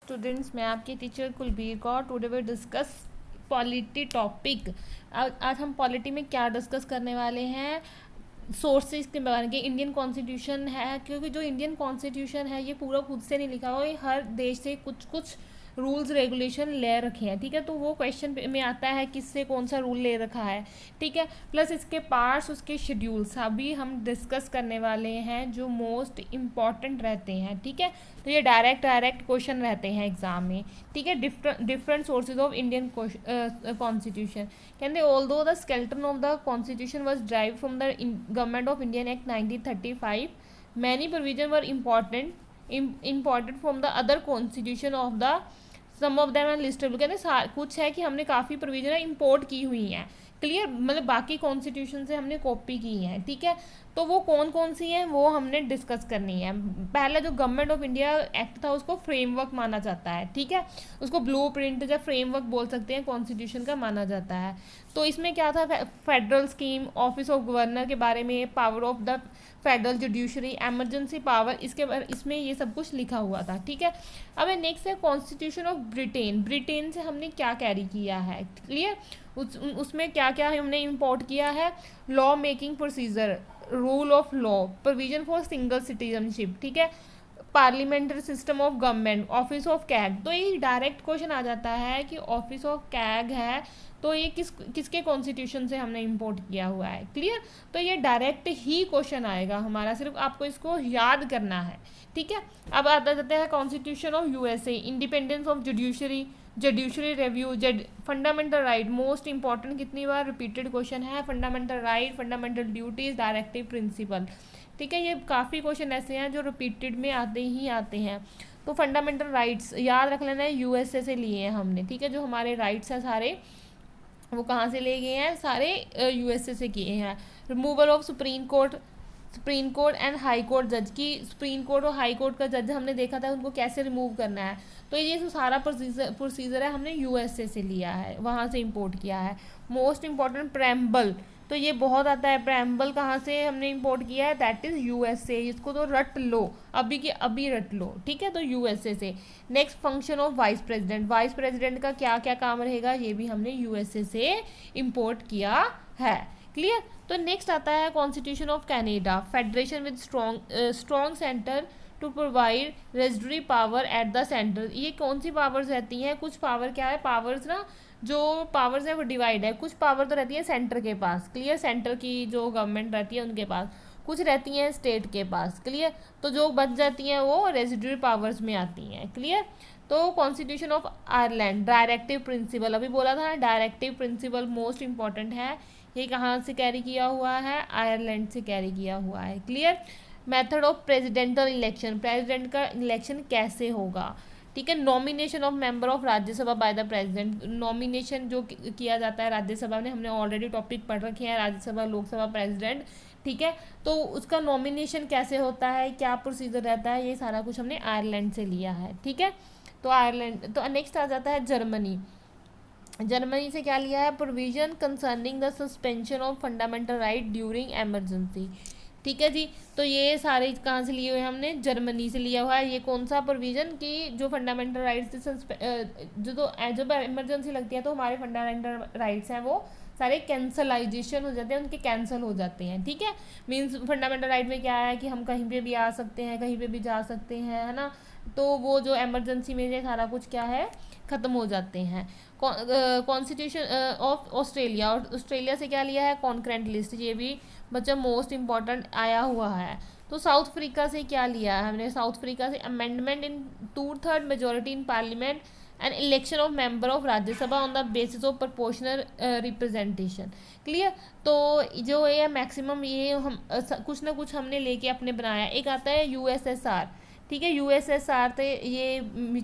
Students, मैं आपकी teacher Kulbir Kaur. Today we discuss polity topic. आज हम पॉलिटी में क्या डिस्कस करने वाले हैं, सोर्सेज के बारे में। इंडियन कॉन्स्टिट्यूशन है, क्योंकि जो इंडियन कॉन्स्टिट्यूशन है ये पूरा खुद से नहीं लिखा हुआ, ये हर देश से कुछ कुछ रूल्स रेगुलेशन ले रखे हैं, ठीक है। तो वो क्वेश्चन में आता है किससे कौन सा रूल ले रखा है, ठीक है। प्लस इसके पार्ट्स, उसके शेड्यूल्स अभी हम डिस्कस करने वाले हैं जो मोस्ट इम्पॉर्टेंट रहते हैं, ठीक है। तो ये डायरेक्ट क्वेश्चन रहते हैं एग्जाम में, ठीक है। Different sources of Indian constitution. कहते although the skeleton of the constitution was drive from the government of Indian act 1935, many provision were important from the other constitution of the some of them are listed. कहते कुछ है कि हमने काफ़ी provision import की हुई हैं, clear, मतलब बाकी कॉन्स्टिट्यूशन से हमने कॉपी की हैं, ठीक है। तो वो कौन कौन सी हैं वो हमने डिस्कस करनी है। पहला जो गवर्नमेंट ऑफ इंडिया एक्ट था उसको फ्रेमवर्क माना जाता है, ठीक है। उसको ब्लूप्रिंट या फ्रेमवर्क बोल सकते हैं, कॉन्स्टिट्यूशन का माना जाता है। तो इसमें क्या था, federal scheme, office of governor के बारे में, power of the federal judiciary, emergency power, इसमें ये सब कुछ लिखा हुआ था, ठीक है। अब नेक्स्ट है कॉन्स्टिट्यूशन ऑफ ब्रिटेन। ब्रिटेन से हमने क्या कैरी किया है, क्लियर। उसमें क्या क्या हमने इम्पोर्ट किया है, law making procedure, rule of law, provision for single citizenship, ठीक है, parliamentary system of government, office of CAG. तो ये डायरेक्ट क्वेश्चन आ जाता है कि ऑफिस ऑफ कैग है तो ये किसके कॉन्स्टिट्यूशन से हमने इंपोर्ट किया हुआ है, क्लियर। तो ये डायरेक्ट ही क्वेश्चन आएगा हमारा, सिर्फ आपको इसको याद करना है, ठीक है। अब आता जाता है constitution of USA, independence of judiciary, judiciary review, fundamental right, most important, कितनी बार रिपीटेड क्वेश्चन है, fundamental right, fundamental duties, directive principle, ठीक है। ये काफ़ी क्वेश्चन ऐसे हैं जो रिपीटेड में आते ही आते हैं। तो फंडामेंटल राइट्स याद रख लेना है, यूएसए से लिए हैं हमने, ठीक है। जो हमारे राइट्स हैं सारे वो कहाँ से ले गए हैं, सारे यूएसए से किए हैं। Removal of supreme court and high court जज की, सुप्रीम कोर्ट और हाई कोर्ट का जज हमने देखा था उनको कैसे रिमूव करना है। तो ये जो सारा प्रोसीजर है हमने यूएसए से लिया है, वहाँ से इंपोर्ट किया है। मोस्ट इंपॉर्टेंट प्रेम्बल, तो ये बहुत आता है। प्रेम्बल कहाँ से हमने इंपोर्ट किया है, दैट इज़ यूएसए। इसको तो रट लो, अभी के अभी रट लो, ठीक है। तो यूएसए से। Next function of vice president, vice president का क्या क्या काम रहेगा, ये भी हमने यूएसए से इंपोर्ट किया है, क्लियर। तो नेक्स्ट आता है constitution of Canada, federation with strong centre to provide residuary power at the centre. ये कौन सी पावर्स रहती हैं, कुछ पावर क्या है, पावर्स ना जो पावर्स है वो डिवाइड है। कुछ पावर तो रहती है सेंटर के पास, क्लियर, सेंटर की जो गवर्नमेंट रहती है उनके पास, कुछ रहती हैं स्टेट के पास, क्लियर। तो जो बच जाती हैं वो रेजिडरी पावर्स में आती हैं, क्लियर। तो constitution of Ireland, directive principle, अभी बोला था ना डायरेक्टिव प्रिंसिपल मोस्ट इंपॉर्टेंट है। ये कहाँ से कैरी किया हुआ है, आयरलैंड से कैरी किया हुआ है, clear. Method of presidential election, president का इलेक्शन कैसे होगा, ठीक है। Nomination of member of Rajya Sabha by the president, nomination जो किया जाता है राज्यसभा में, हमने ऑलरेडी टॉपिक पढ़ रखे हैं, राज्यसभा, लोकसभा, प्रेसिडेंट, ठीक है। तो उसका नॉमिनेशन कैसे होता है, क्या प्रोसीजर रहता है, ये सारा कुछ हमने आयरलैंड से लिया है, ठीक है। तो आयरलैंड। तो नेक्स्ट आ जाता है जर्मनी। जर्मनी से क्या लिया है, provision concerning the suspension of fundamental right during emergency, ठीक है जी। तो ये सारे कहाँ से लिए हुए हैं, हमने जर्मनी से लिया हुआ है। ये कौन सा प्रोविज़न कि जो फंडामेंटल राइट्स जब इमरजेंसी लगती है तो हमारे फंडामेंटल राइट्स हैं वो सारे कैंसलाइजेशन हो जाते हैं, उनके कैंसिल हो जाते हैं, ठीक है। मीन्स फंडामेंटल राइट में क्या है कि हम कहीं पे भी आ सकते हैं, कहीं पे भी जा सकते हैं, है ना। तो वो जो एमरजेंसी में ये सारा कुछ क्या है, ख़त्म हो जाते हैं। कॉन्स्टिट्यूशन ऑफ ऑस्ट्रेलिया, और ऑस्ट्रेलिया से क्या लिया है, कॉन्करेंट लिस्ट, ये भी बच्चा मोस्ट इंपॉर्टेंट आया हुआ है। तो साउथ अफ्रीका से क्या लिया है हमने, साउथ अफ्रीका से amendment in 2/3 majority in parliament and election of member of Rajya Sabha on the basis of proportional representation, clear. तो जो ये मैक्सिमम ये हम कुछ ना कुछ हमने लेके अपने बनाया। एक आता है यूएसएसआर, ठीक है। यूएसएसआर थे, ये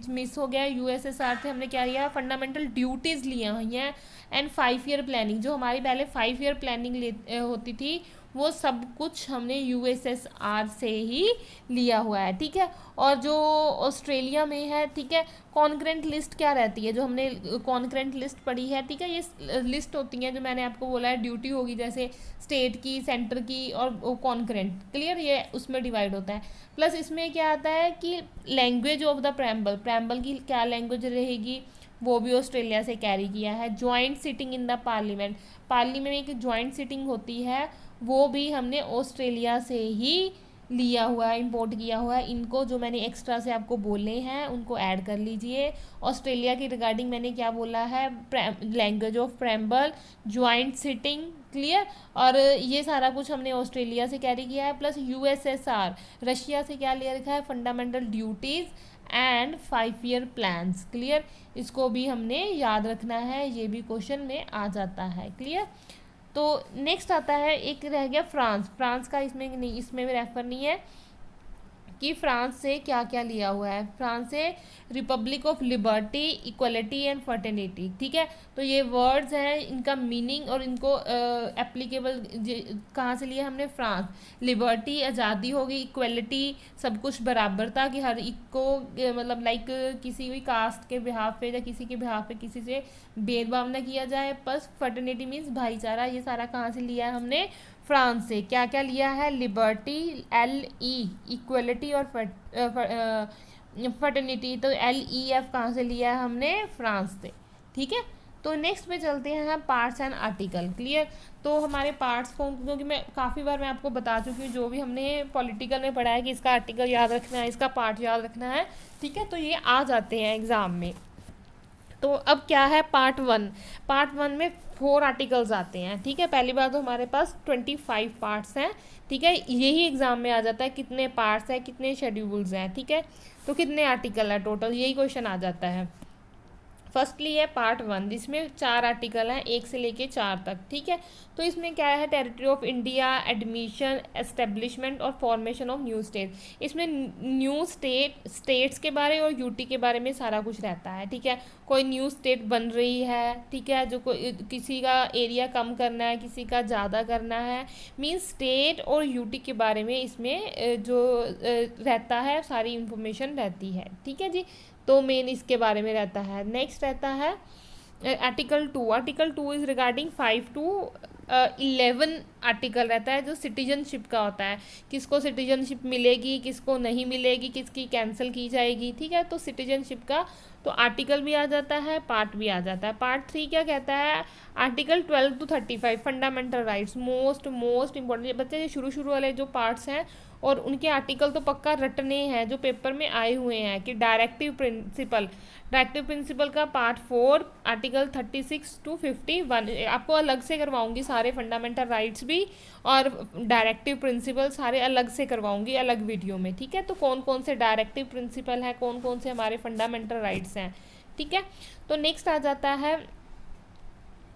मिस हो गया। यूएसएसआर थे हमने क्या लिया, फंडामेंटल ड्यूटीज़ लिया हुई हैं एंड 5 ईयर प्लानिंग, जो हमारी पहले 5 ईयर प्लानिंग होती थी वो सब कुछ हमने यूएसएसआर से ही लिया हुआ है, ठीक है। और जो ऑस्ट्रेलिया में है, ठीक है, कॉन्करेंट लिस्ट क्या रहती है, जो हमने कॉन्करेंट लिस्ट पढ़ी है, ठीक है, ये लिस्ट होती है जो मैंने आपको बोला है, ड्यूटी होगी जैसे स्टेट की, सेंटर की और कॉन्करेंट, क्लियर, ये उसमें डिवाइड होता है। प्लस इसमें क्या आता है कि language of the preamble, preamble की क्या लैंग्वेज रहेगी, वो भी ऑस्ट्रेलिया से कैरी किया है। Joint sitting in the parliament, parliament में एक ज्वाइंट सिटिंग होती है, वो भी हमने ऑस्ट्रेलिया से ही लिया हुआ है, इंपोर्ट किया हुआ है। इनको जो मैंने एक्स्ट्रा से आपको बोले हैं उनको ऐड कर लीजिए। ऑस्ट्रेलिया की रिगार्डिंग मैंने क्या बोला है, language of preamble, joint sitting, clear, और ये सारा कुछ हमने ऑस्ट्रेलिया से कैरी किया है। प्लस यूएसएसआर, रशिया से क्या ले रखा है, fundamental duties and 5 year plans, clear, इसको भी हमने याद रखना है, ये भी क्वेश्चन में आ जाता है, क्लियर। तो नेक्स्ट आता है, एक रह गया फ्रांस, फ्रांस का इसमें नहीं, इसमें भी रेफर नहीं है कि फ्रांस से क्या क्या लिया हुआ है। फ्रांस से republic of liberty, equality and fraternity, ठीक है। तो ये वर्ड्स हैं, इनका मीनिंग और इनको एप्लीकेबल कहाँ से लिया हमने, फ्रांस। लिबर्टी आज़ादी होगी, इक्वलिटी सब कुछ बराबरता कि हर एक को मतलब लाइक किसी भी कास्ट के बिहाफ पे या किसी के बिहाफ पे किसी से भेदभाव न किया जाए। प्लस फर्टेनिटी मीन्स भाईचारा, ये सारा कहाँ से लिया है हमने, फ्रांस से। क्या क्या लिया है, लिबर्टी, LE, इक्वलिटी और फर्टर्निटी, तो LEF कहाँ से लिया है हमने, फ्रांस से, ठीक है। तो नेक्स्ट पे चलते हैं पार्ट्स एंड आर्टिकल, क्लियर। तो हमारे पार्ट्स को, क्योंकि मैं काफ़ी बार मैं आपको बता चुकी हूँ, जो भी हमने पॉलिटिकल में पढ़ा है कि इसका आर्टिकल याद रखना है, इसका पार्ट याद रखना है, ठीक है, तो ये आ जाते हैं एग्ज़ाम में। तो अब क्या है, पार्ट 1, पार्ट 1 में 4 आर्टिकल्स आते हैं, ठीक है। पहली बार तो हमारे पास 25 पार्ट्स हैं, ठीक है, यही एग्जाम में आ जाता है कितने पार्ट्स हैं, कितने शेड्यूल्स हैं, ठीक है, तो कितने आर्टिकल है टोटल, यही क्वेश्चन आ जाता है। फर्स्टली है पार्ट 1, जिसमें 4 आर्टिकल हैं, 1 से लेके 4 तक, ठीक है। तो इसमें क्या है, territory of India, admission, establishment और फॉर्मेशन ऑफ न्यू स्टेट। इसमें न्यू स्टेट्स के बारे और यूटी के बारे में सारा कुछ रहता है, ठीक है। कोई न्यू स्टेट बन रही है, ठीक है, जो कोई किसी का एरिया कम करना है, किसी का ज़्यादा करना है, मीन्स स्टेट और यूटी के बारे में इसमें जो रहता है सारी इंफॉर्मेशन रहती है, ठीक है जी। तो मेन इसके बारे में रहता है। नेक्स्ट रहता है article 2, article 2 is regarding 5 to 11 article रहता है, जो सिटीजनशिप का होता है, किसको सिटीजनशिप मिलेगी, किसको नहीं मिलेगी, किसकी कैंसिल की जाएगी, ठीक है। तो सिटीजनशिप का तो आर्टिकल भी आ जाता है, पार्ट भी आ जाता है। पार्ट 3 क्या कहता है, article 12 to 35 fundamental rights, most important बच्चे, ये शुरू वाले जो पार्ट्स हैं और उनके आर्टिकल तो पक्का रटने हैं, जो पेपर में आए हुए हैं, कि डायरेक्टिव प्रिंसिपल का पार्ट 4 आर्टिकल 36 to 51 आपको अलग से करवाऊंगी, सारे फंडामेंटल राइट्स भी और डायरेक्टिव प्रिंसिपल सारे अलग से करवाऊंगी अलग वीडियो में, ठीक है। तो कौन कौन से डायरेक्टिव प्रिंसिपल हैं, कौन कौन से हमारे फंडामेंटल राइट्स हैं, ठीक है। तो नेक्स्ट आ जाता है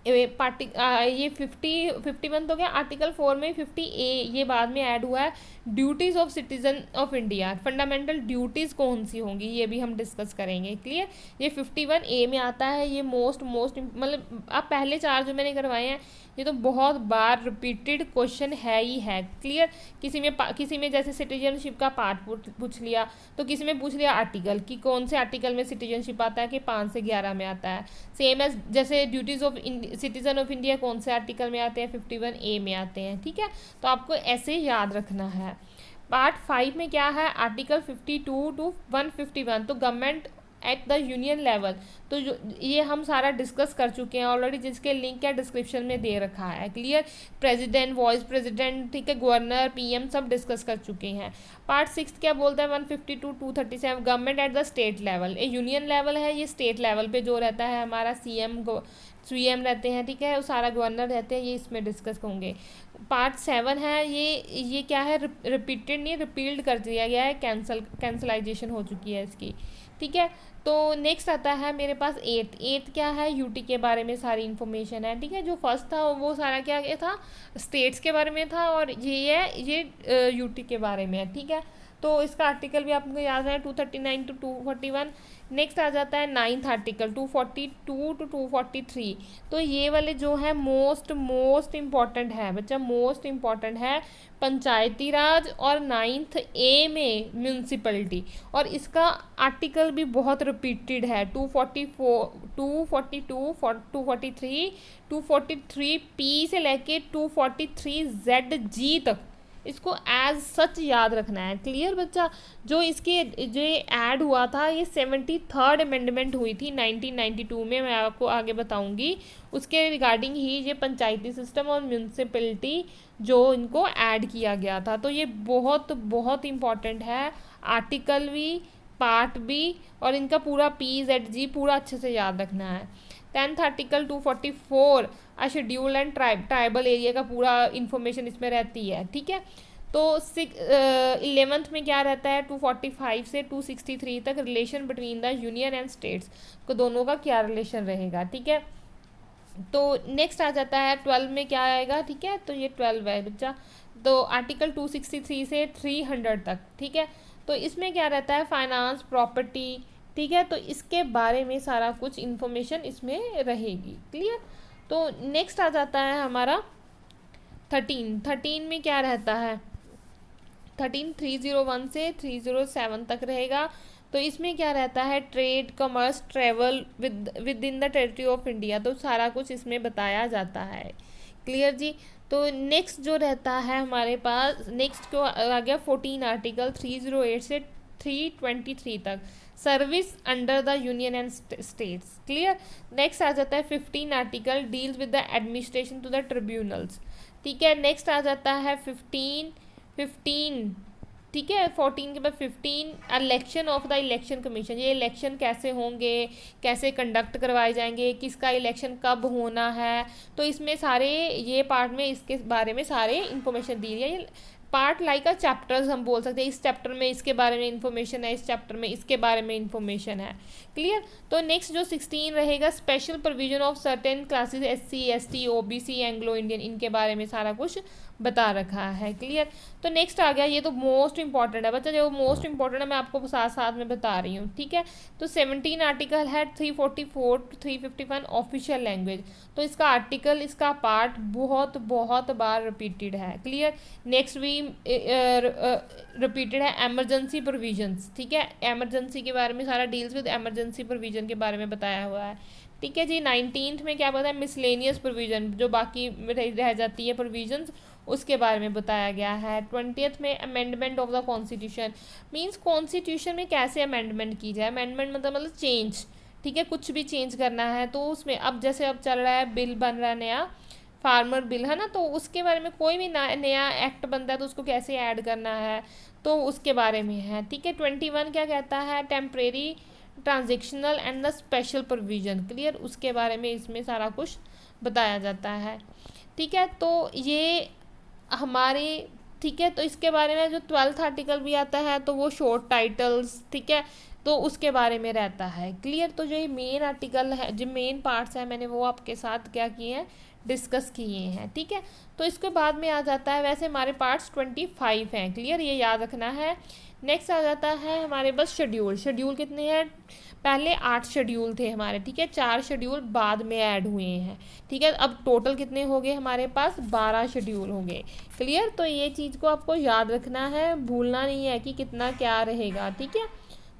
ये 51 तो क्या, आर्टिकल 4 में 50A ये बाद में ऐड हुआ है, duties of citizen of India, fundamental duties कौन सी होंगी ये भी हम डिस्कस करेंगे, क्लियर। ये 51A में आता है, ये मोस्ट मतलब अब पहले 4 जो मैंने करवाए हैं ये तो बहुत बार रिपीटेड क्वेश्चन है ही है, क्लियर। किसी में जैसे सिटीजनशिप का पार्ट पूछ लिया, तो किसी में पूछ लिया आर्टिकल कि कौन से आर्टिकल में सिटीजनशिप आता है, कि 5 से 11 में आता है। सेम एज जैसे duties of citizen of India कौन से आर्टिकल में आते हैं, 51A में आते हैं, ठीक है। तो आपको ऐसे याद रखना है। पार्ट 5 में क्या है, आर्टिकल 52 to 151, तो government at the union level, तो ये हम सारा डिस्कस कर चुके हैं ऑलरेडी, जिसके लिंक क्या डिस्क्रिप्शन में दे रखा है, क्लियर। प्रेसिडेंट, वाइस प्रेसिडेंट, ठीक है, गवर्नर, PM सब डिस्कस कर चुके हैं। पार्ट 6 क्या बोलता है, 152 to 237 government at the state level, ये यूनियन लेवल है, ये स्टेट लेवल पे जो रहता है हमारा CM रहते हैं, ठीक है, वो सारा गवर्नर रहते हैं, ये इसमें डिस्कस होंगे। पार्ट 7 है, ये क्या है, रिपीटेड नहीं, रिपील्ड कर दिया गया है, कैंसलाइजेशन हो चुकी है इसकी, ठीक है। तो नेक्स्ट आता है मेरे पास 8 क्या है, यूटी के बारे में सारी इन्फॉर्मेशन है, ठीक है। जो फर्स्ट था वो सारा क्या था, स्टेट्स के बारे में था, और ये यूटी के बारे में है, ठीक है। तो इसका आर्टिकल भी आपको याद है 239 to 241। नेक्स्ट आ जाता है 9th आर्टिकल 242 to 243। तो ये वाले जो है मोस्ट इम्पॉर्टेंट है बच्चा, मोस्ट इम्पॉर्टेंट है पंचायती राज और 9th ए में म्यूनसिपलिटी। और इसका आर्टिकल भी बहुत रिपीटेड है 244 242 243 243 पी से लेके 243 ZG तक इसको एज सच याद रखना है। क्लियर बच्चा? जो इसके जो ऐड हुआ था ये 73rd अमेंडमेंट हुई थी 1992 में, मैं आपको आगे बताऊंगी उसके रिगार्डिंग ही ये पंचायती सिस्टम और म्यूनसिपलिटी जो इनको ऐड किया गया था। तो ये बहुत बहुत इम्पॉर्टेंट है, आर्टिकल भी पार्ट भी और इनका पूरा PZG पूरा अच्छे से याद रखना है। 10th article 244 schedule and tribal area का पूरा इन्फॉर्मेशन इसमें रहती है। ठीक है, तो 11th में क्या रहता है 245 से 263 तक relation between the union and states को दोनों का क्या रिलेशन रहेगा। ठीक है, तो नेक्स्ट आ जाता है 12 में क्या आएगा। ठीक है, तो ये 12 है बच्चा, तो आर्टिकल 263 से 300 तक। ठीक है, तो इसमें क्या रहता है फाइनेंस प्रॉपर्टी। ठीक है, तो इसके बारे में सारा कुछ इन्फॉर्मेशन इसमें रहेगी। क्लियर? तो नेक्स्ट आ जाता है हमारा 13 में क्या रहता है 13 301 से 307 तक रहेगा। तो इसमें क्या रहता है trade commerce travel with in the territory of India, तो सारा कुछ इसमें बताया जाता है। क्लियर जी? तो नेक्स्ट जो रहता है हमारे पास, नेक्स्ट को आ गया 14 आर्टिकल 308 से 323 तक, service under the union and states. Clear? Next आ जाता है 15 article deals with the administration to the tribunals. ठीक है, नेक्स्ट आ जाता है 15। ठीक है, 14 के बाद 15 election of the election commission, ये इलेक्शन कैसे होंगे, कैसे कंडक्ट करवाए जाएंगे, किसका इलेक्शन कब होना है, तो इसमें सारे ये पार्ट में इसके बारे में सारे इन्फॉर्मेशन दी है। ये पार्ट लाइक अ चैप्टर्स हम बोल सकते हैं, इस चैप्टर में इसके बारे में इन्फॉर्मेशन है, इस चैप्टर में इसके बारे में इन्फॉर्मेशन है। क्लियर? तो नेक्स्ट जो 16 रहेगा special provision of certain classes SC ST OBC Anglo Indian, इनके बारे में सारा कुछ बता रखा है। क्लियर? तो नेक्स्ट आ गया, ये तो मोस्ट इंपॉर्टेंट है बच्चा, जो मोस्ट इंपॉर्टेंट है मैं आपको साथ साथ में बता रही हूँ। ठीक है, तो 17 आर्टिकल है 344 to 351 ऑफिशियल लैंग्वेज, तो इसका आर्टिकल इसका पार्ट बहुत बहुत बार रिपीटेड है। क्लियर? नेक्स्ट भी रिपीटेड है एमरजेंसी प्रोविजंस। ठीक है, एमरजेंसी के बारे में सारा डील्स विद एमरजेंसी प्रोविजन के बारे में बताया हुआ है। ठीक है जी, 19th में क्या बताया मिसलेनियस प्रोविजन, जो बाकी रह जाती है प्रोविजंस, उसके बारे में बताया गया है। 20th में amendment of the constitution, means constitution में कैसे अमेंडमेंट की जाए। अमेंडमेंट मतलब चेंज। ठीक है, कुछ भी चेंज करना है तो उसमें अब जैसे अब चल रहा है बिल बन रहा है नया फार्मर बिल है ना, तो उसके बारे में कोई भी नया एक्ट बनता है तो उसको कैसे ऐड करना है, तो उसके बारे में है। ठीक है, 21 क्या कहता है temporary transactional and the special provision. Clear? उसके बारे में इसमें सारा कुछ बताया जाता है। ठीक है, तो ये हमारे ठीक है, तो इसके बारे में जो 12th आर्टिकल भी आता है तो वो शॉर्ट टाइटल्स, ठीक है, तो उसके बारे में रहता है। क्लियर? तो जो ये मेन आर्टिकल है, जो मेन पार्ट्स हैं, मैंने वो आपके साथ क्या किए हैं डिस्कस किए हैं। ठीक है, तो इसके बाद में आ जाता है, वैसे हमारे पार्ट्स 25 हैं। क्लियर? ये याद रखना है। नेक्स्ट आ जाता है हमारे पास शेड्यूल। शेड्यूल कितने हैं? पहले 8 शेड्यूल थे हमारे। ठीक है, 4 शेड्यूल बाद में ऐड हुए हैं। ठीक है, अब टोटल कितने हो गए हमारे पास 12 शेड्यूल हो गए। क्लियर? तो ये चीज़ को आपको याद रखना है, भूलना नहीं है कि कितना क्या रहेगा। ठीक है,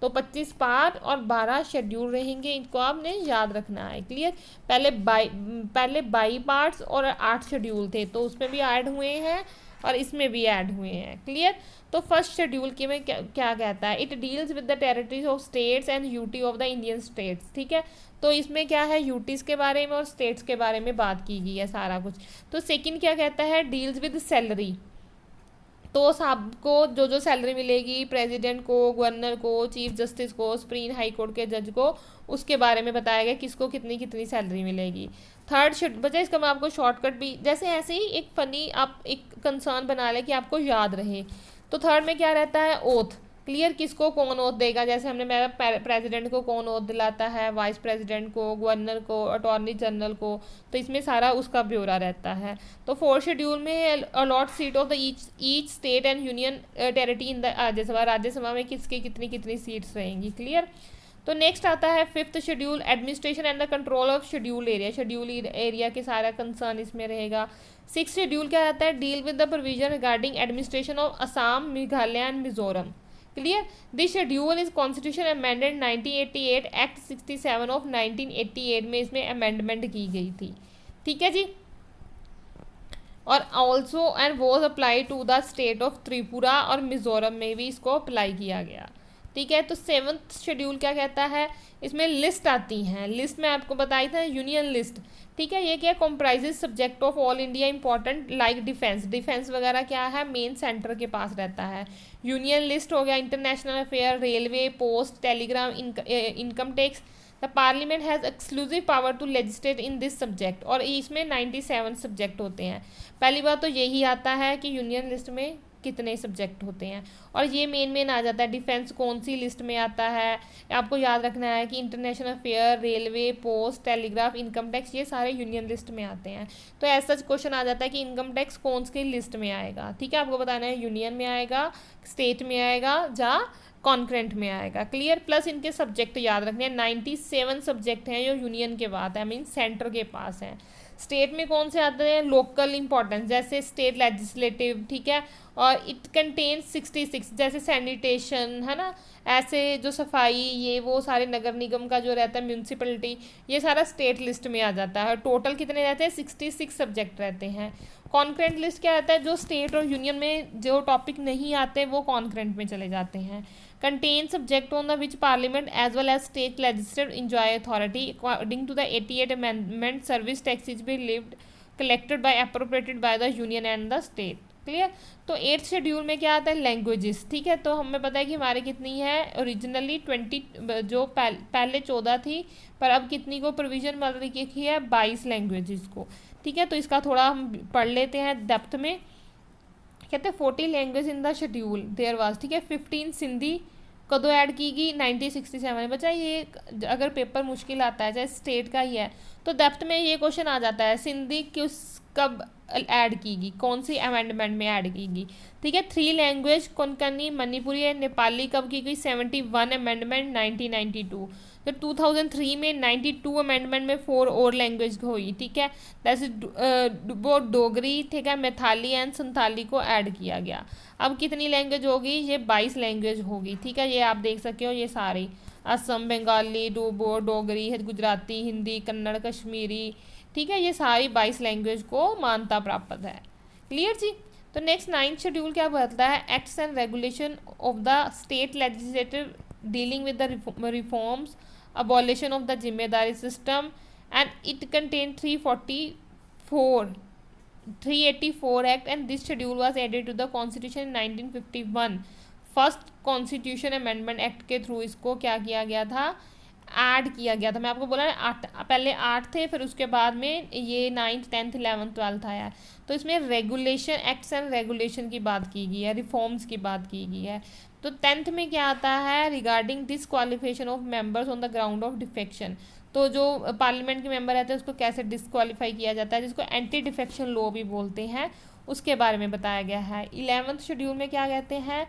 तो 25 पार्ट और 12 शेड्यूल रहेंगे, इनको आपने याद रखना है। क्लियर? पहले 22 पार्ट्स और 8 शेड्यूल थे, तो उसमें भी ऐड हुए हैं और इसमें भी ऐड हुए हैं। क्लियर? तो फर्स्ट शेड्यूल के में क्या कहता है, it deals with the territories of states and UT of the Indian states. ठीक है, तो इसमें क्या है यूटीज़ के बारे में और स्टेट्स के बारे में बात की गई है सारा कुछ। तो सेकंड क्या कहता है डील्स विद सैलरी, तो सबको जो सैलरी मिलेगी प्रेसिडेंट को, गवर्नर को, चीफ जस्टिस को, सुप्रीम हाई कोर्ट के जज को, उसके बारे में बताया गया किसको कितनी कितनी सैलरी मिलेगी। थर्ड शेड्यूल बचा, इसका मैं आपको शॉर्टकट भी जैसे ऐसे ही एक फ़नी आप एक कंसर्न बना लें कि आपको याद रहे। तो थर्ड में क्या रहता है ओथ, क्लियर, किसको कौन ओथ देगा, जैसे हमने मेरा प्रेसिडेंट को कौन ओथ दिलाता है, वाइस प्रेसिडेंट को, गवर्नर को, अटॉर्नी जनरल को, तो इसमें सारा उसका ब्यौरा रहता है। तो 4th शेड्यूल में allot seat of the each state and union territory in the Rajya Sabha, Rajya Sabha में किसकी कितनी कितनी सीट्स रहेंगी। क्लियर। तो नेक्स्ट आता है 5th schedule, administration and the control of schedule area, schedule area के सारा कंसर्न इसमें रहेगा। 6th शेड्यूल क्या आता है, deal with the provision regarding administration of Assam, Meghalaya and Mizoram. Clear. This schedule is constitution amended 1988, act 67 of 1988 में इसमें अमेंडमेंट की गई थी। ठीक है जी। और also and was apply to the state of Tripura और मिजोरम में भी इसको अप्लाई किया गया। ठीक है। तो 7th शेड्यूल क्या कहता है, इसमें लिस्ट आती हैं, लिस्ट में आपको बताई था यूनियन लिस्ट। ठीक है। ये क्या comprises subject of all India important like defence, defence वगैरह क्या है मेन सेंटर के पास रहता है। यूनियन लिस्ट हो गया international affair, railway, post, telegram, income tax. The parliament has exclusive power to legislate in this subject, और इसमें 97 सब्जेक्ट होते हैं। पहली बात तो यही आता है कि यूनियन लिस्ट में कितने सब्जेक्ट होते हैं, और ये मेन आ जाता है। डिफेंस कौन सी लिस्ट में आता है, आपको याद रखना है कि international affair, railway, post, telegraph, income tax, ये सारे यूनियन लिस्ट में आते हैं। तो ऐसा क्वेश्चन आ जाता है कि इनकम टैक्स कौन सी लिस्ट में आएगा। ठीक है। आपको बताना है यूनियन में आएगा, स्टेट में आएगा, या कॉन्करेंट में आएगा। क्लियर। प्लस इनके सब्जेक्ट याद रखने हैं, 97 सब्जेक्ट हैं जो यूनियन के बाद है, मीन सेंटर के पास हैं। स्टेट में कौन से आते हैं, लोकल इंपॉर्टेंस, जैसे स्टेट लेजिस्लेटिव। ठीक है। और इट कंटेन 66, जैसे सैनिटेशन है ना, ऐसे जो सफाई, ये वो सारे नगर निगम का जो रहता है, म्यूनसिपलिटी, ये सारा स्टेट लिस्ट में आ जाता है। टोटल कितने रहते हैं, 66 सब्जेक्ट रहते हैं। कॉन्करेंट लिस्ट क्या रहता है, जो स्टेट और यूनियन में जो टॉपिक नहीं आते वो कॉन्करेंट में चले जाते हैं। Concurrent subject on the which parliament as well as state legislative enjoy authority according to the 88 amendment, service taxes be levied collected by appropriated by the union and the state. Clear. तो 8th schedule में क्या आता है, languages. ठीक है। तो हमें पता है कि हमारे कितनी है, ओरिजिनली 20, जो पहले 14 थी, पर अब कितनी को प्रोविजन मिल रही है, 22 लैंग्वेजेस को। ठीक है। तो इसका थोड़ा हम पढ़ लेते हैं डेप्थ में। कहते हैं 40 language in the schedule there was. ठीक है। 15 सिंधी कदों ऐड की गई, 1967 में। बच्चा ये अगर पेपर मुश्किल आता है, चाहे स्टेट का ही है, तो डेप्थ में ये क्वेश्चन आ जाता है, सिंधी कब ऐड की गई, कौन सी अमेंडमेंट में ऐड की गई। ठीक है। 3 लैंग्वेज कोंकणी, मणिपुरी एंड नेपाली कब की गई, 71 अमेंडमेंट 1992। तो 2003 में 92 अमेंडमेंट में 4 और लैंग्वेज हुई। ठीक है। जैसे वो डोगरी, ठीक है, मैथाली एंड संथाली को ऐड किया गया। अब कितनी लैंग्वेज होगी, ये 22 लैंग्वेज होगी। ठीक है। ये आप देख सकते हो, ये सारी असम, बंगाली, डोगरी, गुजराती, हिंदी, कन्नड़, कश्मीरी। ठीक है। ये सारी 22 लैंग्वेज को मान्यता प्राप्त है। क्लियर जी। तो नेक्स्ट 9th शेड्यूल क्या बताता है, acts and regulation of the state legislative dealing with the reforms, abolition of the जिम्मेदारी system, and it contained 384 act, and this schedule was added to the constitution in 1951। First constitution amendment act के through इसको क्या किया गया था, add किया गया था। मैं आपको बोला 8, पहले 8 थे, फिर उसके बाद में ये 9th 10th 11th 12th आया। तो इसमें रेगुलेशन, एक्ट्स एंड रेगुलेशन की बात की गई है, रिफॉर्म्स की बात की गई है। तो 10th में क्या आता है, regarding disqualification of members on the ground of defection. तो जो पार्लियामेंट के मेंबर रहते हैं उसको कैसे डिसक्वालीफाई किया जाता है, जिसको एंटी डिफेक्शन लॉ भी बोलते हैं, उसके बारे में बताया गया है। 11th शेड्यूल में क्या कहते हैं,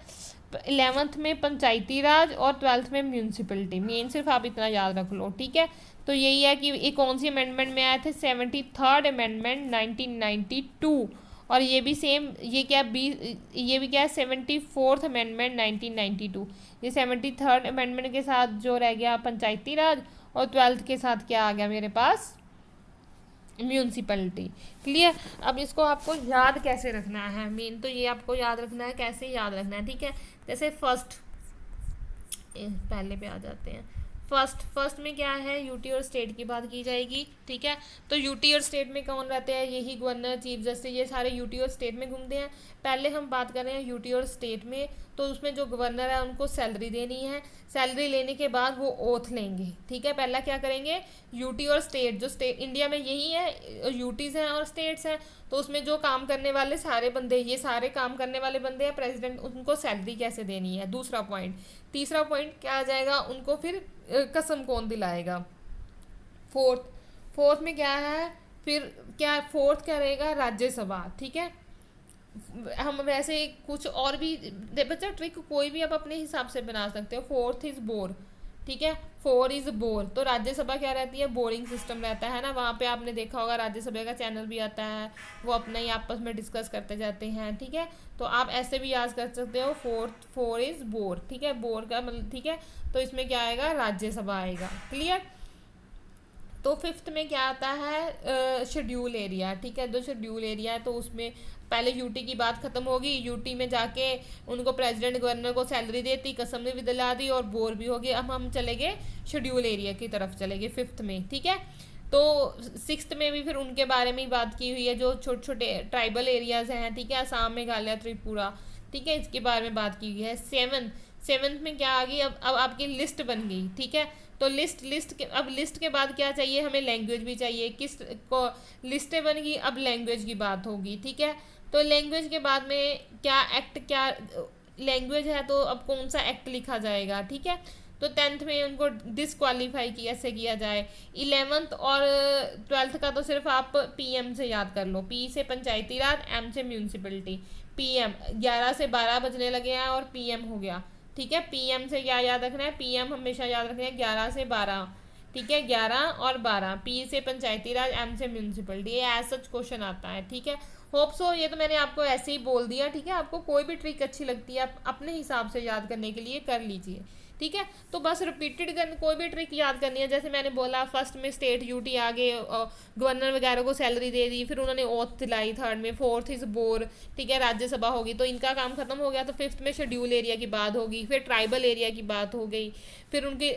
11th में पंचायती राज और 12th में म्यूनसिपलिटी। मेन सिर्फ आप इतना याद रख लो। ठीक है। तो यही है कि ये कौन सी अमेंडमेंट में आए थे, 73rd अमेंडमेंट 1992। और ये भी सेम, ये क्या ये भी क्या है, 74th अमेंडमेंट 1992। ये 73rd अमेंडमेंट के साथ जो रह गया पंचायती राज, और 12th के साथ क्या आ गया मेरे पास, म्यूनसिपलिटी। क्लियर। अब इसको आपको याद कैसे रखना है, मेन तो ये आपको याद रखना है, कैसे याद रखना है। ठीक है। जैसे फर्स्ट, पहले पे आ जाते हैं, फर्स्ट में क्या है, यूटी और स्टेट की बात की जाएगी, ठीक है। तो यूटी और स्टेट में कौन रहते हैं, यही गवर्नर, चीफ जस्टिस, ये सारे यूटी और स्टेट में घूमते हैं। पहले हम बात कर रहे हैं यूटी और स्टेट में, तो उसमें जो गवर्नर है उनको सैलरी देनी है, सैलरी लेने के बाद वो ओथ लेंगे, ठीक है। पहला क्या करेंगे, यूटी और स्टेट, जो स्टेट इंडिया में यही है, यूटीज़ हैं और स्टेट्स हैं, तो उसमें जो काम करने वाले सारे बंदे, ये सारे काम करने वाले बंदे हैं, प्रेसिडेंट, उनको सैलरी कैसे देनी है, दूसरा पॉइंट। तीसरा पॉइंट क्या आ जाएगा, उनको फिर कसम कौन दिलाएगा। फोर्थ में क्या है, फिर क्या फोर्थ क्या रहेगा, राज्यसभा, ठीक है। हम वैसे कुछ और भी बच्चा ट्रिक कोई भी आप अपने हिसाब से बना सकते हो। फोर्थ इज बोर, ठीक है, 4 इज बोर। तो राज्यसभा क्या रहती है, बोरिंग सिस्टम रहता है ना, वहाँ पे आपने देखा होगा राज्यसभा का चैनल भी आता है, वो अपना ही आपस में डिस्कस करते जाते हैं, ठीक है। तो आप ऐसे भी याद कर सकते हो, 4 इज बोर, ठीक है, बोर का मतलब, ठीक है। तो इसमें क्या आएगा, राज्यसभा आएगा, क्लियर। तो फिफ्थ में क्या आता है, शेड्यूल एरिया, ठीक है। जो शेड्यूल एरिया है तो उसमें पहले यूटी की बात खत्म होगी, यूटी में जाके उनको प्रेसिडेंट गवर्नर को सैलरी देती, कसम भी दिला दी और बोर भी हो गए। अब हम चले गए शेड्यूल एरिया की तरफ, चले गए फिफ्थ में, ठीक है। तो सिक्स्थ में भी फिर उनके बारे में ही बात की हुई है, जो छोटे छोटे ट्राइबल एरियाज हैं, ठीक है, असम, मेघालय, त्रिपुरा, ठीक है, इसके बारे में बात की हुई है। सेवन्थ में क्या आ गई, अब आपकी लिस्ट बन गई, ठीक है। तो लिस्ट के बाद क्या चाहिए हमें, लैंग्वेज भी चाहिए। किस को लिस्टें बन गई, अब लैंग्वेज की बात होगी, ठीक है। तो लैंग्वेज के बाद में क्या एक्ट, क्या लैंग्वेज है तो अब कौन सा एक्ट लिखा जाएगा, ठीक है। तो 10th में उनको डिसक्वालीफाई कैसे किया जाए। 11th और 12th का तो सिर्फ आप पीएम से याद कर लो, पी से पंचायती राज, एम से म्यूनसिपलिटी। पीएम 11 से 12 बजने लगे हैं और पीएम हो गया, ठीक है। पीएम से क्या याद रखना है, पीएम हमेशा याद रखना है 11 से 12, ठीक है, 11 और 12, पी से पंचायती राज, एम से म्यूनसिपलिटी, ये एज सच क्वेश्चन आता है, ठीक है। होप सो ये तो मैंने आपको ऐसे ही बोल दिया, ठीक है। आपको कोई भी ट्रिक अच्छी लगती है आप अपने हिसाब से याद करने के लिए कर लीजिए, ठीक है। तो बस रिपीटेड कर, कोई भी ट्रिक याद करनी है, जैसे मैंने बोला फर्स्ट में स्टेट यूटी आ गए, गवर्नर वगैरह को सैलरी दे दी, फिर उन्होंने ओथ दिलाई, थर्ड में, फोर्थ इज बोर, ठीक है, राज्यसभा होगी, तो इनका काम खत्म हो गया। तो फिफ्थ में शेड्यूल एरिया की बात होगी, फिर ट्राइबल एरिया की बात हो गई, फिर उनकी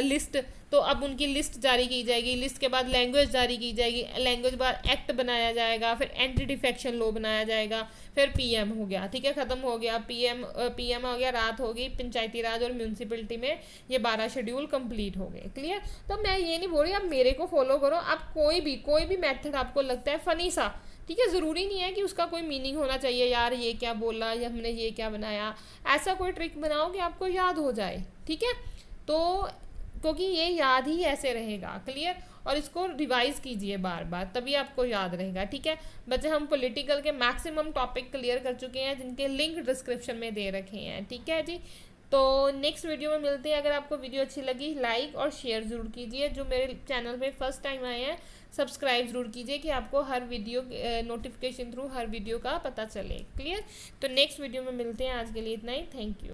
लिस्ट, तो अब उनकी लिस्ट जारी की जाएगी, लिस्ट के बाद लैंग्वेज जारी की जाएगी, लैंग्वेज के बाद एक्ट बनाया जाएगा, फिर एंटी डिफेक्शन लॉ बनाया जाएगा, फिर पीएम हो गया, ठीक है, खत्म हो गया। पीएम हो गया, रात होगी, पंचायती राज और म्यूनसिपलिटी में ये 12 शेड्यूल कंप्लीट हो गए, क्लियर। तो मैं ये नहीं बोल रही आप मेरे को फॉलो करो, आप कोई भी मेथड आपको लगता है फनी सा, ठीक है, ज़रूरी नहीं है कि उसका कोई मीनिंग होना चाहिए, यार ये क्या बोला या हमने ये क्या बनाया, ऐसा कोई ट्रिक बनाओ कि आपको याद हो जाए, ठीक है। तो क्योंकि ये याद ही ऐसे रहेगा, क्लियर। और इसको रिवाइज कीजिए बार बार, तभी आपको याद रहेगा, ठीक है। बच्चे हम पॉलिटिकल के मैक्सिमम टॉपिक क्लियर कर चुके हैं, जिनके लिंक डिस्क्रिप्शन में दे रखे हैं, ठीक है जी। तो नेक्स्ट वीडियो में मिलते हैं। अगर आपको वीडियो अच्छी लगी लाइक और शेयर ज़रूर कीजिए, जो मेरे चैनल पे फर्स्ट टाइम आए हैं सब्सक्राइब ज़रूर कीजिए कि आपको हर वीडियो नोटिफिकेशन थ्रू हर वीडियो का पता चले, क्लियर। तो नेक्स्ट वीडियो में मिलते हैं, आज के लिए इतना ही, थैंक यू।